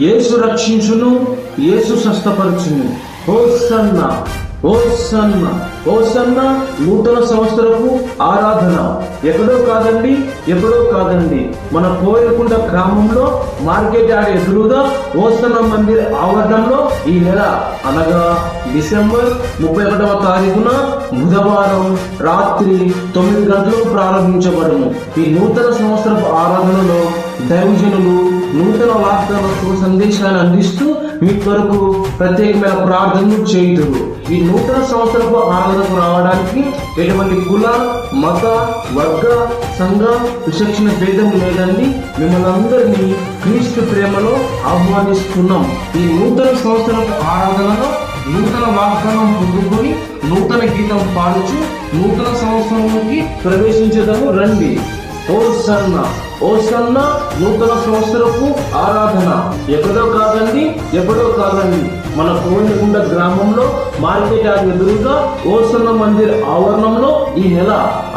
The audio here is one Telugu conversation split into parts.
యేసు రక్షించును, యేసు స్వస్థపరచును. హోసన్నా హోసన్నా హోసన్నా. నూతన సంవత్సరపు ఆరాధన ఎక్కడో కాదండి, ఎప్పుడో కాదండి, మన కోయకుంట గ్రామంలో మార్కెట్ యార్డ్ ఎదురుగా హోసన్నా మందిర్ ఆవరణంలో ఈ నెల అనగా డిసెంబర్ 31వ తారీఖున బుధవారం రాత్రి 9 గంటలకు ప్రారంభించబడము. ఈ నూతన సంవత్సరపు ఆరాధనలో దైవజనులు నూతన వాగ్దాన సందేశాన్ని అందిస్తూ మీ కొరకు ప్రత్యేకమైన ప్రార్థనలు చేయుదురు. ఈ నూతన సంవత్సరపు ఆరాధనకు రావడానికి ఎటువంటి కుల, మత, వర్గ, సంఘ విచక్షణ భేదం లేదండి. మిమ్మల్ని అందరినీ క్రీస్తు ప్రేమలో ఆహ్వానిస్తున్నాం. ఈ నూతన సంవత్సరపు ఆరాధనలో నూతన వాగ్దానం పొందుకొని నూతన గీతం పాడుచు నూతన సంవత్సరంలోకి ప్రవేశించదము రండి. హోసన్నా హోసన్నా. నూతన సంవత్సరపు ఆరాధన ఎక్కడో కాదండి, ఎప్పుడో కాదండి, మన కోయకుంట గ్రామంలో మార్కెట్ యార్డ్ ఎదురుగా హోసన్నా మందిర్ ఆవరణంలో ఈ నెల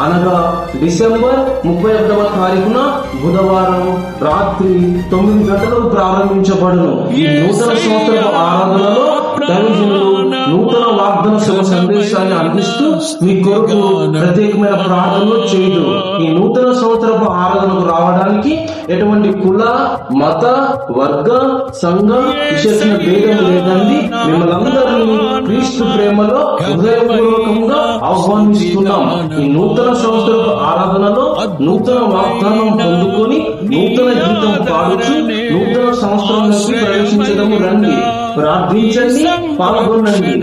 అనగా డిసెంబర్ 31వ తారీఖున బుధవారం రాత్రి 9 గంటలకు ప్రారంభించబడును. ఈ నూతన సంవత్సరపు ఆరాధనలో దైవజనులు నూతన వాగ్దాన సందేశాన్ని అందిస్తూ మీ కొరకు ప్రత్యేకమైన ప్రార్థనలు చేయదు. ఈ నూతన సంవత్సరపు ఆరాధనకు రావడానికి ఎటువంటి కుల, మత, వర్గ, సంఘ విశేషణ భేదం లేదండి. మిమ్మల్ని అందరినీ క్రీస్తు ప్రేమలో హృదయపూర్వకంగా ఆహ్వానిస్తున్నాం. ఈ నూతన సంవత్సరపు ఆరాధనలో నూతన వాగ్దానం పొందుకొని నూతన గీతం పాడుచు నూతన సంవత్సరంలోకి ప్రవేశించడము రండి. ప్రార్థించండి, పాల్గొనండి.